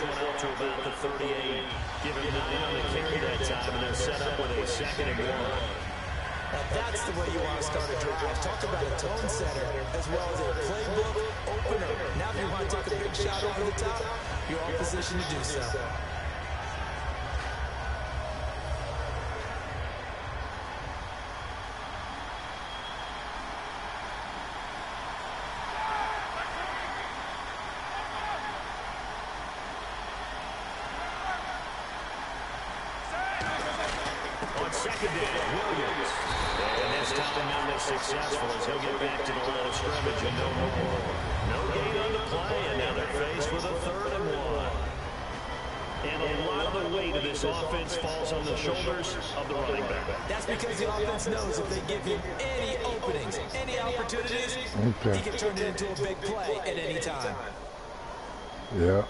one up to about the 38. Give him 9 on the carry that time, and they're set up with a 2nd and 1. Now that's the way you want to start a drive. Talk about a tone setter as well as a playbook opener. Now if you want to take a big shot over the top, you're in position to do so. Successful as he'll get back to the line of scrimmage and no more. No gain on the play, and now they're faced with a 3rd and 1. And a lot of the weight of this offense falls on the shoulders of the running back. That's because the offense knows if they give him any openings, any opportunities, he can turn it into a big play at any time. Yeah.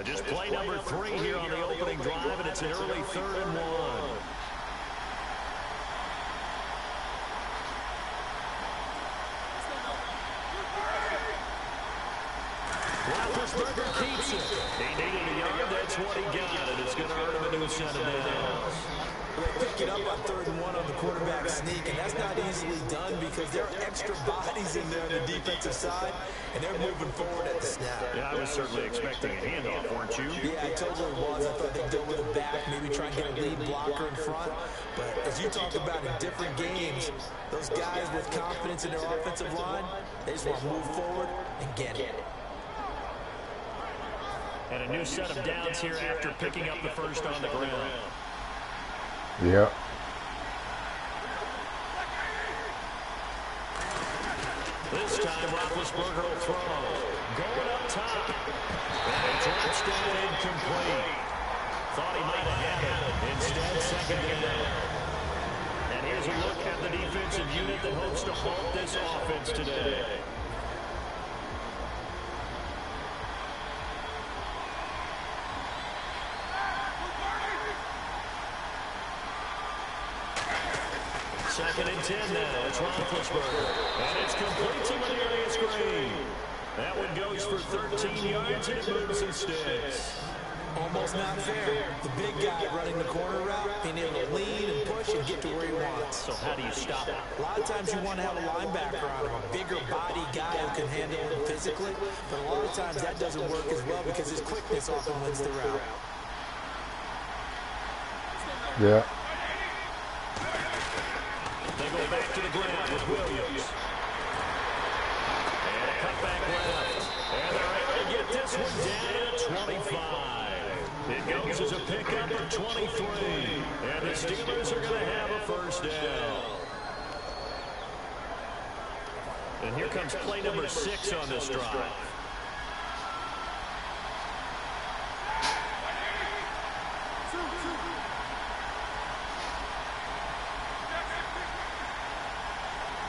Just play number 3 here on the opening drive, and it's an early 3rd and 1. Roethlisberger keeps it. He needed a yard. That's what he got, and it's going to hurt him a new set of downs. They pick it up on 3rd and 1 on the quarterback sneak, and that's not easily done because there are extra bodies in there on the defensive side, and they're moving forward at the snap. Yeah, I was certainly expecting a handoff, weren't you? Yeah, I totally was. I thought they'd go with a back, maybe try and get a lead blocker in front. But as you talk about in different games, those guys with confidence in their offensive line, they just want to move forward and get it. And a new set of downs here after picking up the first on the ground. Yeah. This time, Roethlisberger will throw. Going up top. And a touchdown incomplete. Thought he might have had it. Instead, 2nd down. And here's a look at the defensive unit that hopes to halt this offense today. Second and 10 now. It's Roethlisberger. And it's complete to an area screen. That one goes for 13 yards, and it moves some sticks. Almost not fair. The big guy running the corner route, being able to lean and push and get to where he wants. So how do you stop it? A lot of times you want to have a linebacker on him, a bigger body guy who can handle him physically. But a lot of times that doesn't work as well because his quickness often wins the route. Yeah. They go back to the ground with Williams. And a cutback left. And they're able to get this one down at 25. It goes as a pickup of 23. And the Steelers are going to have a first down. And here comes play number 6 on this drive.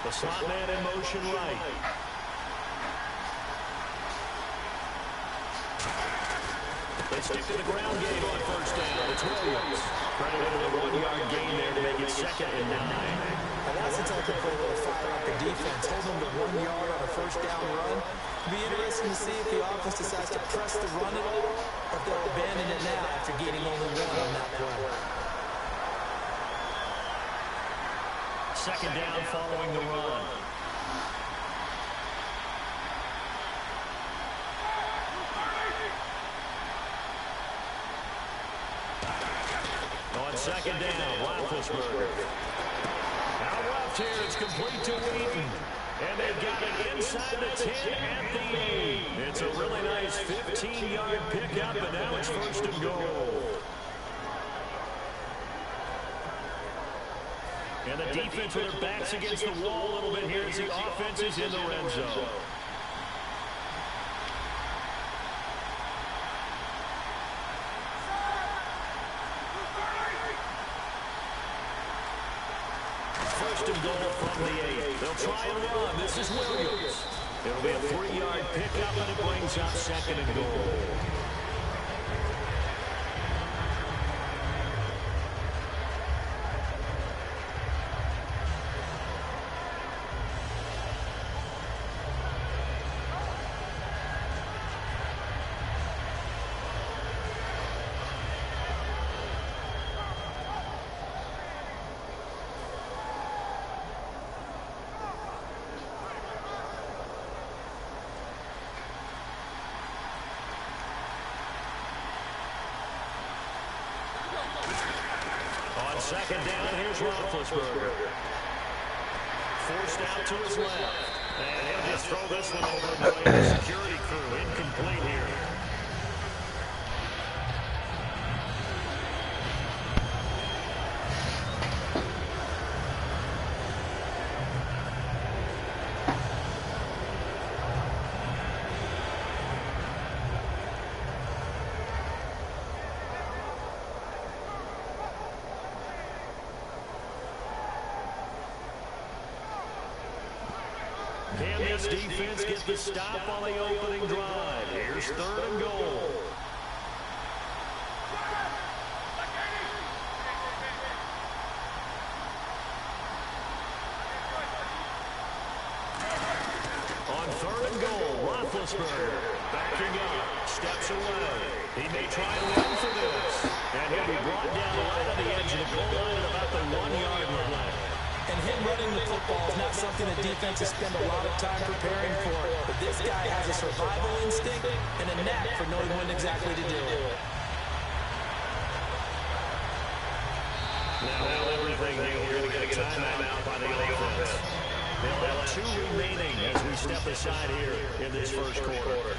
The slot man in motion right. They stick to the ground game on first down. It's Williams. Credited with a 1-yard gain there to make it 2nd and 9. And that's the type of play that will fire up the defense. Hold them to 1 yard on a first down run. It'll be interesting to see if the offense decides to press the run at all, or if they'll abandon it now after gaining only 1 on that play. 2nd down following the run. On 2nd down, Roethlisberger. Out left here, it's complete to Wheaton. And they've got it inside the 10 at the 8. It's a really nice 15-yard pickup, and now it's 1st and goal. And the defense with their backs against the wall a little bit here as the offense is in the red zone. First and goal from the 8. They'll try and run. This is Williams. It'll be a 3-yard pickup, and it brings up 2nd and goal. second down, here's Roethlisberger. Forced out to his left. And he'll just throw this one over the security crew. Incomplete here. Can this defense get the stop on the opening drive? Here's 3rd and goal. On 3rd and goal, Roethlisberger backing up, steps away. He may try to run for this. And he'll be brought down right on the edge of the goal line at about the 1-yard line. And him running the football is not something that defenses spend a lot of time preparing for. But this guy has a survival instinct and a knack for knowing when exactly to do it. Now everything here, we're going to get a timeout by the offense. They'll have 2 remaining as we step aside here in this first quarter.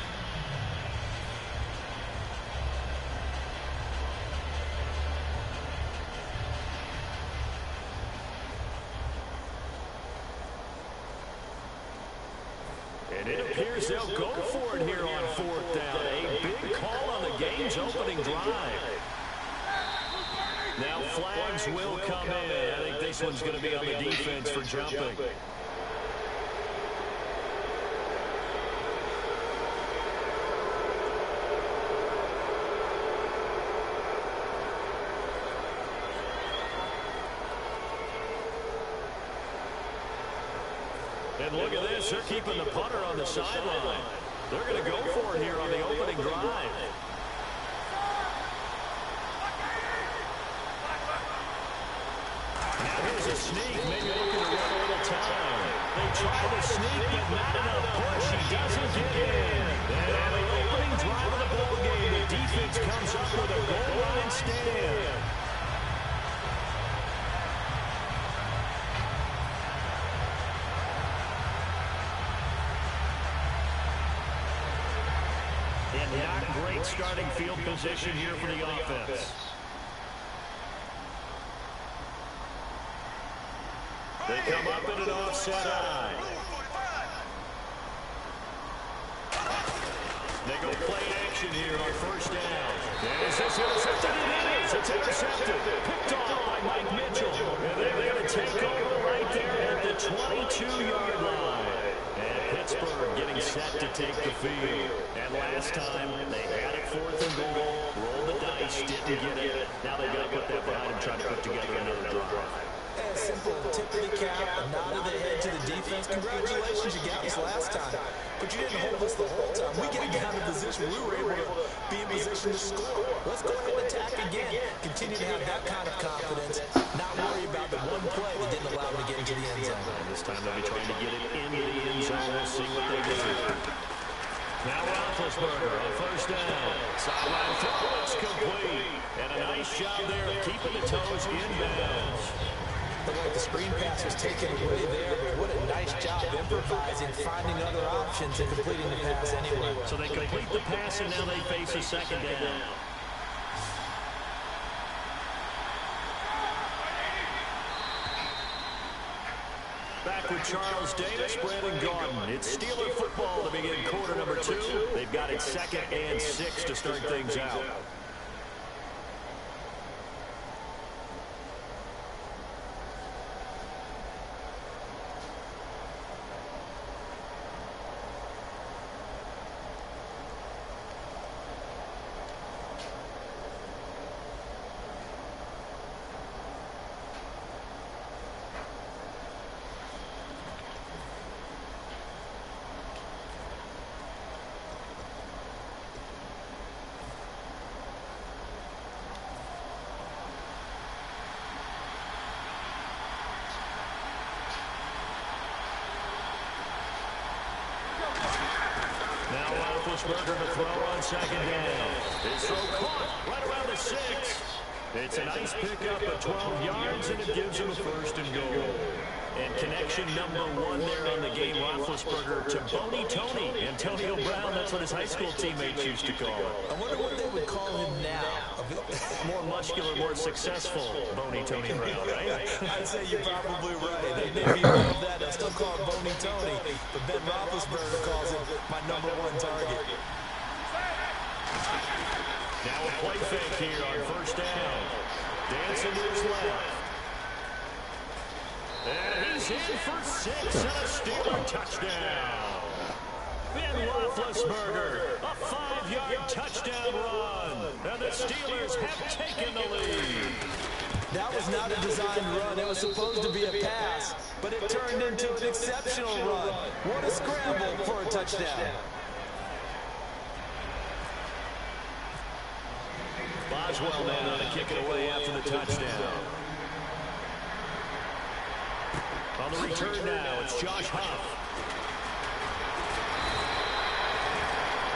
And it appears they'll go for it here on 4th down. A big call on the game's opening drive. Now flags will come in. I think this one's going to be on the defense for jumping. And look at this, they're keeping the punter on the sideline. They're going to go for it here on the opening drive. Now here's a sneak, maybe looking to run a little time. They try to sneak, but not enough push. He doesn't get in. And on the opening drive of the ball game, the defense comes up with a goal line stand. And not great starting field position here for the offense. They come up in an offset eye. They go play action here on 1st down. Is this intercepted? It is. It's intercepted. Picked off by Mike Mitchell. And they're going to take over right there at the 22-yard line. And Pittsburgh getting set to take the field. And last time, they had it 4th and goal. Rolled the dice, didn't get it. Now they've got to put that behind and try to put together another drive. A simple tip of the cap, a nod of the head to the defense. Congratulations, you got us last time. But you didn't hold us the whole time. We get down to position. We were able to be in position to score. Let's go ahead and attack again. Continue to have that kind of confidence. Not worry about the one play that didn't allow them to get into the end zone. And this time they'll be trying to get it into the end zone. We'll see what they do. Now Roethlisberger on 1st down. Sideline throw, it's complete. And a nice job there of keeping the toes inbounds. Looked like the screen pass was taken away there, but what a nice job improvising, finding other options, and completing the pass anyway. So they complete the pass, and now they face a 2nd down. Back with Charles Davis, Brandon Gaudin. It's Steeler football to begin quarter number 2. They've got it 2nd and 6 to start things out. Roethlisberger to throw on 2nd down. His throw caught right around the 6. It's a nice pickup of 12 yards, and it gives him a first and goal. And connection number 1 there on the game, Roethlisberger to Boney Tony. Antonio Brown, that's what his high school teammates used to call it. I wonder what they would call him now. More muscular, more successful Boney Tony Brown, right? I'd say you're probably right. They maybe love that. They'll still call him Boney Tony. But Ben Roethlisberger calls him my number 1 target. Now a play fake here on first down. Dancing to his left. And he's in for 6 and a Steeler touchdown. Ben Roethlisberger, a 5-yard touchdown run. And the Steelers have taken the lead. That was not a designed run. It was supposed to be a pass, but it turned into an exceptional run. What a scramble for a touchdown. Boswell man on to kick it away after the touchdown. On the return now, it's Josh Huff.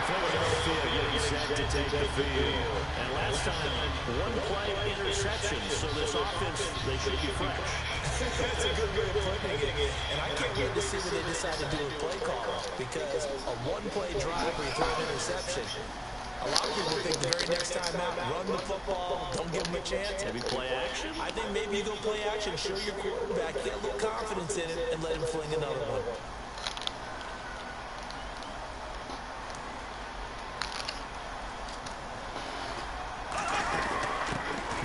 Philadelphia getting set to take the field. And last time, 1-play interception, so this offense, they should be fresh. That's a good way of putting it. And I can't wait to see what they decide to do with play call, because a 1-play drive where you throw an interception, a lot of people think the very next time out, run the football, don't give them a chance. Maybe play action? I think maybe you go play action, show your quarterback, get a little confidence in it, and let him fling another one.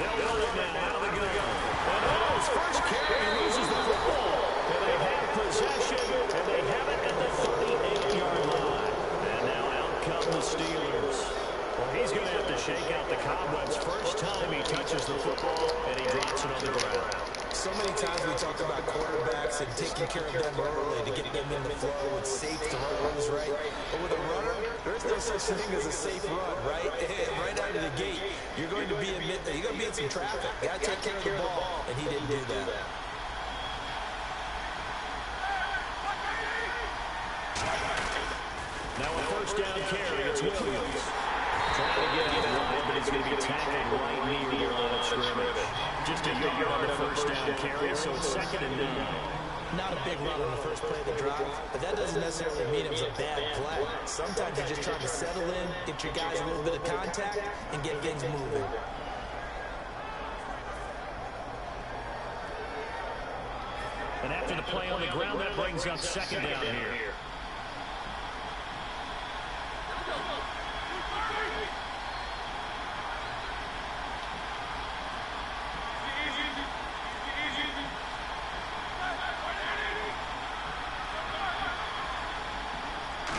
They'll run it now, out of the gun. And on his first carry, he loses the football. And they have possession, and they have it at the 38-yard line. And now out come the Steelers. Well, he's going to have to shake out the cobwebs first time he touches the football, and he drops it on the ground. So many times we talk about quarterbacks and taking care of them early to get them in the flow and safe throws, right? But with a runner, there's no such thing as a safe run, right? Right out of the gate, you're going to be in some traffic. You got to take care of the ball, and he didn't do that. Now a first down carry, it's Williams. Trying to get him wide, but he's going to be tackled right near the line of scrimmage. Just a yard on the first down carry, so it's 2nd and 9. Not a big run on the first play of the drive, but that doesn't necessarily mean it was a bad play. Sometimes you're just trying to settle in, get your guys a little bit of contact, and get things moving. And after the play on the ground, that brings up 2nd down here.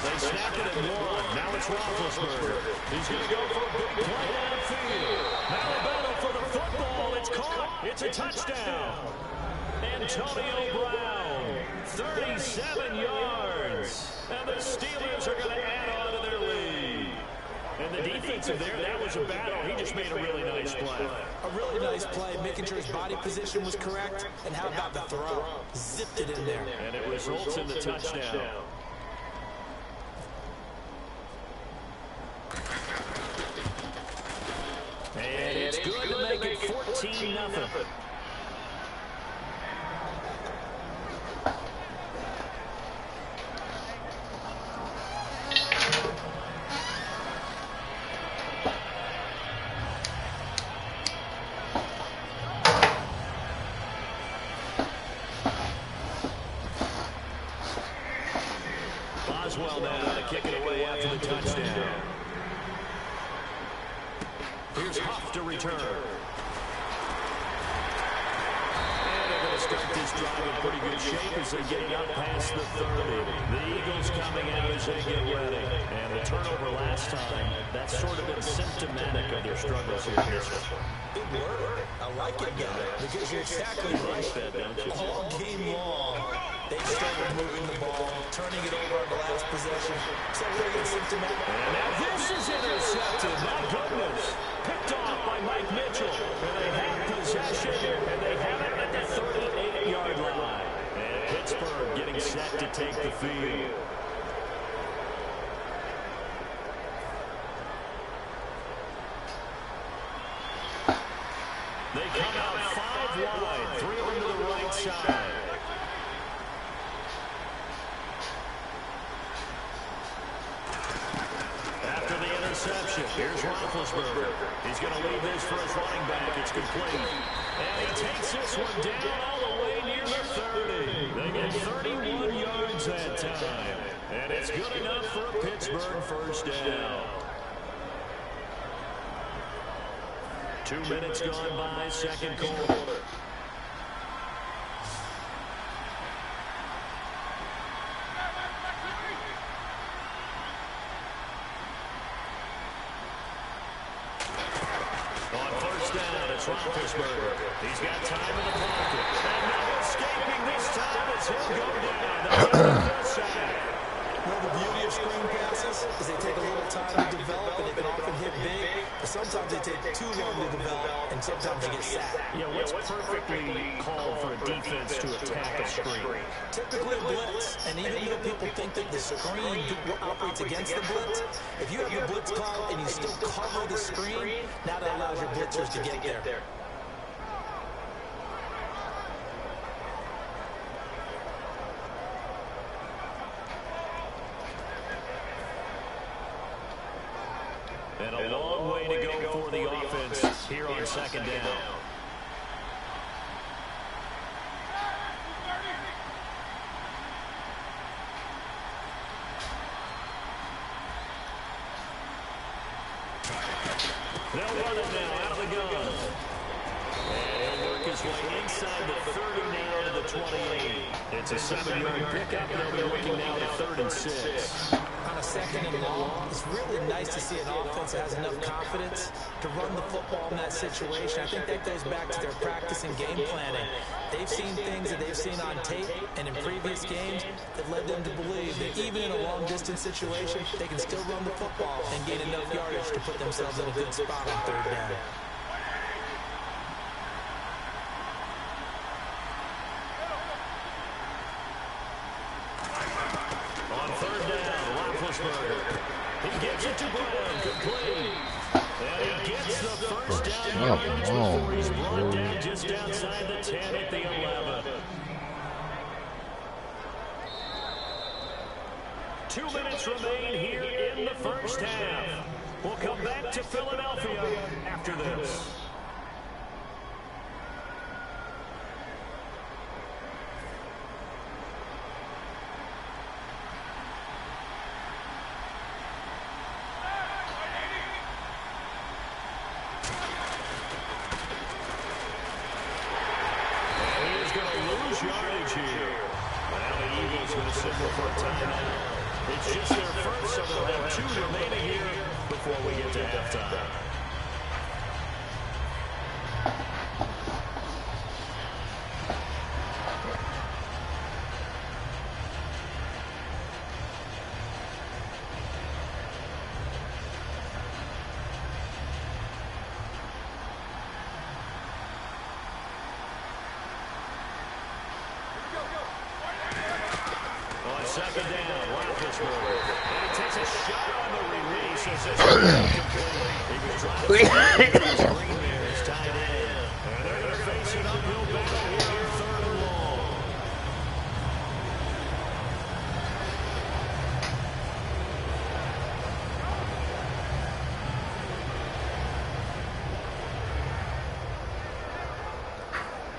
They snapped it at 1. Now it's Roethlisberger. He's going to go for a big play downfield. Now a battle for the football. It's caught. It's a touchdown. Antonio Brown, 37 yards. And the Steelers are going to add on to their lead. And the defensive there, that was a battle. He just made a really nice play. A really nice play, making sure his body position was correct. And how about the throw? Zipped it in there. And it results in the touchdown. And it's good to make it 14-0. Boswell now to kick it away after the touchdown. Here's Huff to return. And they're going to start this drive in pretty good shape as they're getting up past the 30. The Eagles coming out as they get ready. And the turnover last time, that's sort of been symptomatic of their struggles here in this one. Good work. I like it, guy, because you're exactly right. All game long, they struggled moving the ball, turning it over on the last possession. So really symptomatic. And now this is intercepted. My goodness. Picked off by Mike Mitchell. And they have possession, and they have it at the 38-yard line. And Pittsburgh getting set to take the field. Here's Roethlisberger. He's going to leave this for his running back. It's complete. And he takes this one down all the way near the 30. They get 31 yards that time. And it's good enough for a Pittsburgh first down. 2 minutes gone by, second quarter. Roethlisberger. He's got time in the pocket. And no escaping this time as he'll go down. Well, the beauty of screen passes is they take a little time to develop, and they can often hit big, but sometimes they take too long to develop, and sometimes you get sacked. Yeah, what's perfectly called for a defense to attack a screen? Typically a blitz, and even though people think that the screen operates against the blitz, if you have the blitz call and you still cover the screen, now that allows your blitzers to get there. And a long way to go for the offense here on second down. They'll run it now out of the gun. And he'll work his way inside the 30 now to the 28. It's a 7-yard pickup. They'll be looking now to 3rd and 6. On a second and long, it's really nice to see an offense that has enough confidence to run the football in that situation. I think that goes back to their practice and game planning. They've seen things that they've seen on tape and in previous games that led them to believe that even in a long-distance situation, they can still run the football and gain enough yardage to put themselves in a good spot on 3rd down. He gets it to Brown, complete. And he gets the first down yardage before he's brought down just outside the 10 at the 11. 2 minutes remain here in the first half. We'll come back to Philadelphia after this. Yardage here. Now the Eagles going to signal for a timeout. It's just their first, so they'll have 2 remaining here before we get to halftime. Second down, Roethlisberger. And he takes a shot on the release. As this he was trying to screen there. It's tied in. And they're going to face an uphill battle here on 3rd and long.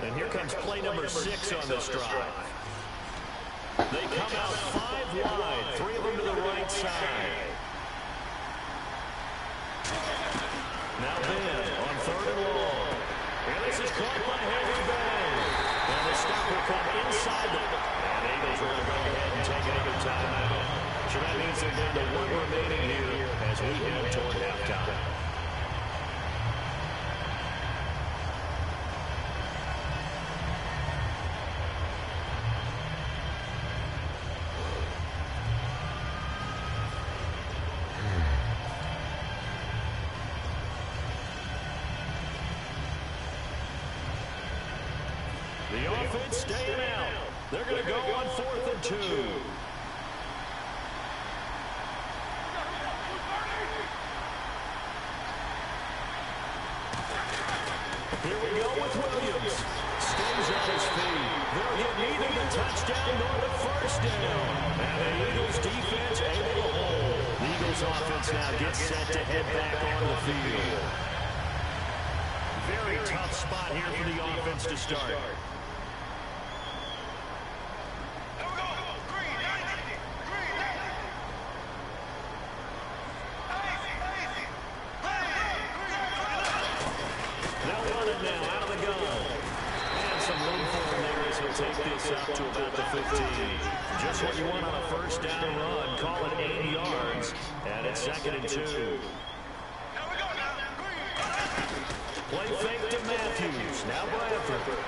And here comes play number 6 on this drive. They come out 5 wide, 3 of them to the right side. Now Ben on 3rd and long. And this is caught by Harry Bang. And the stop will come inside the... And Eagles are going to go ahead and take another timeout. So that means they're down to 1 remaining here as we head toward halftime. The offense staying out. They're going to go on 4th and 2. Here we go with Williams. Stays on his feet. They'll get neither the touchdown nor the first down. And the Eagles defense able to hold. The Eagles Steelers offense now gets set to head back on the field. Very tough spot here for the offense to start. They'll run it now out of the gun. And some room for him there as he'll take this up to about the 15. Just what you want on a first down run. Call it 80 yards. And it's 2nd and 2. Play fake to Matthews. Now Bradford.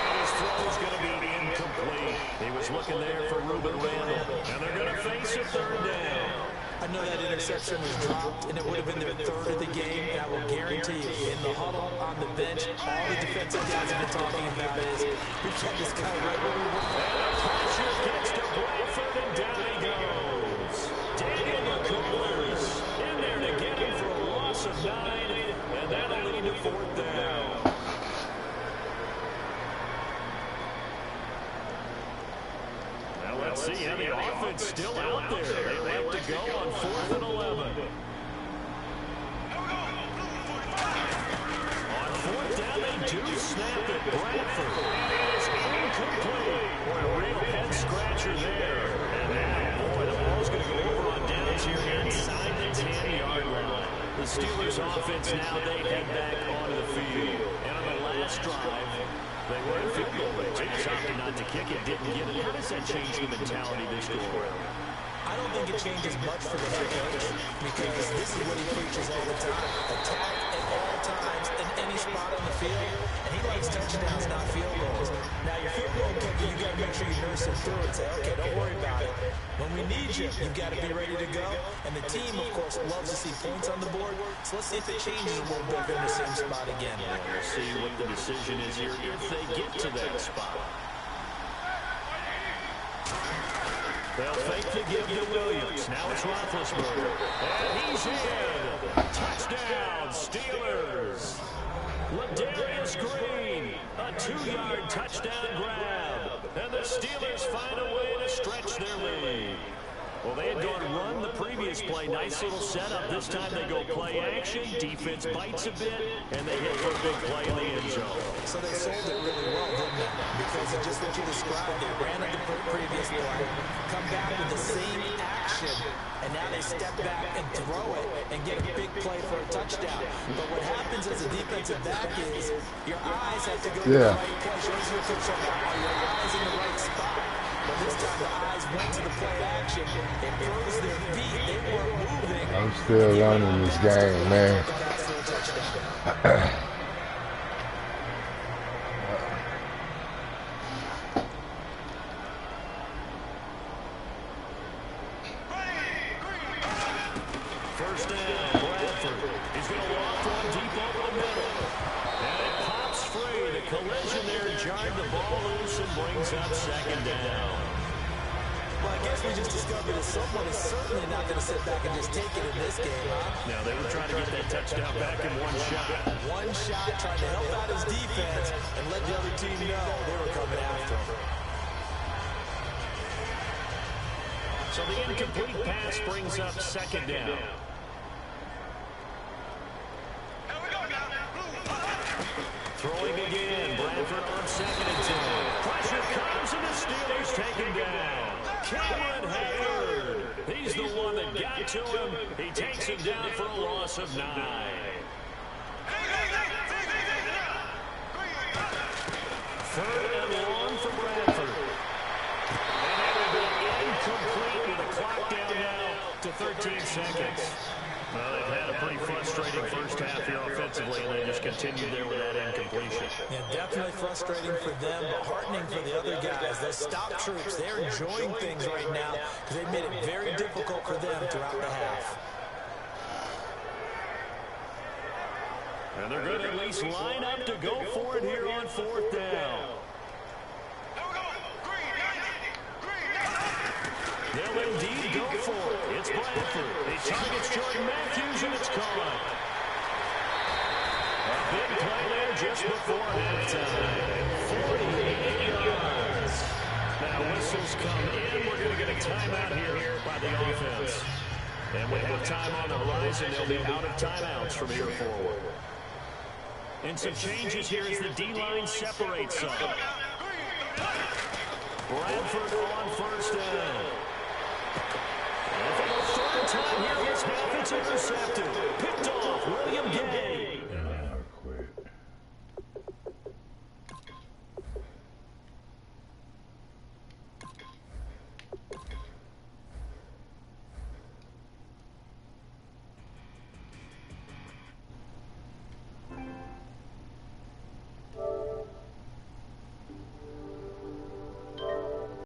And his throw's going to be incomplete. He was looking there for Reuben Randall. And they're going to face a 3rd down. I know that interception was dropped, and it would have been their 3rd of the game, and I will guarantee you, in the huddle, on the bench, all the defensive guys have been talking about is, we kept this guy right where we were. And the pressure gets to Bradford, and down he goes. Daniel McCullers in there to get him for a loss of 9, and that'll lead to 4th down. Now let's see how the offense still out there. They like to go on 4th and 11. On 4th down, they do snap it. Bradford. And it is incomplete. Boy, a real head scratcher there. And now, boy, the ball's going to go over on downs here inside the 10-yard line. The Steelers offense now, they head back onto the field. And on the last drive, they were in field goal range. They just opted not to kick it, didn't get it. How does that change the mentality this go around? I don't think it changes much for the head coach, because this is what he preaches all the time. Attack at all times in any spot on the field, and he likes touchdowns, not field goals. Now, your field goal kicker, you got to make sure you nurse him through and say, okay, don't worry about it. When we need you, you've got to be ready to go. And the team, of course, loves to see points on the board. So let's see if it changes a little bit in the same spot again. We'll see what the decision is here if they get to that spot. They'll fake the give to Williams. Now it's Roethlisberger. And he's in. Touchdown, Steelers. Ladarius Green, a 2-yard touchdown grab. And the Steelers find a way to stretch their lead. Well, they had gone run the previous play. Nice little setup. This time they go play action. Defense bites a bit, and they hit for a big play in the end zone. So they sold it really well, didn't they? Because of just what you described. They ran at the previous play, come back with the same action, and now they step back and throw it and get a big play for a touchdown. But what happens as a defensive back is your eyes have to go to the right place. Are your eyes in the right spot? But this time the eyes went to the play action. It froze their feet. They weren't moving. I'm still learning this game, man. First down, Bradford. He's going to loft one deep over the middle. And it pops free. The collision there jarred the ball loose and brings up 2nd down. Well, I guess we just discovered that someone is certainly not going to sit back and just take it in this game, huh? Now, they were trying to get that touchdown back in one shot. One shot, trying to help out his defense and let the other team know they were coming after him. So the incomplete pass brings up 2nd down. Throwing again, Bradford on 2nd and 10. Pressure comes and the Steelers take him down. Cameron Hayward, he's the one that got to him. He takes him down for a loss of 9. 3rd and long for Bradford. And that will be incomplete with the clock down now to 13 seconds. Well, they've had a pretty frustrating first half here offensively, and they just continued there with that incompletion. Yeah, definitely frustrating for them, but heartening for the other guys. Those stop troops, they're enjoying things right now because they've made it very difficult for them throughout the half. And they're going to at least line up to go for it here on 4th down. They'll indeed go for it. It's Bradford. He targets Jordan Matthews, and it's caught. A big play there just before halftime. 48 yards. Now whistles come in. We're going to get a timeout here by the offense. And with halftime on the horizon, they'll be out of timeouts from here forward. And some changes here as the D-line separates some. Bradford on first down. And for the third time here against half, it's intercepted. Picked off William Gay.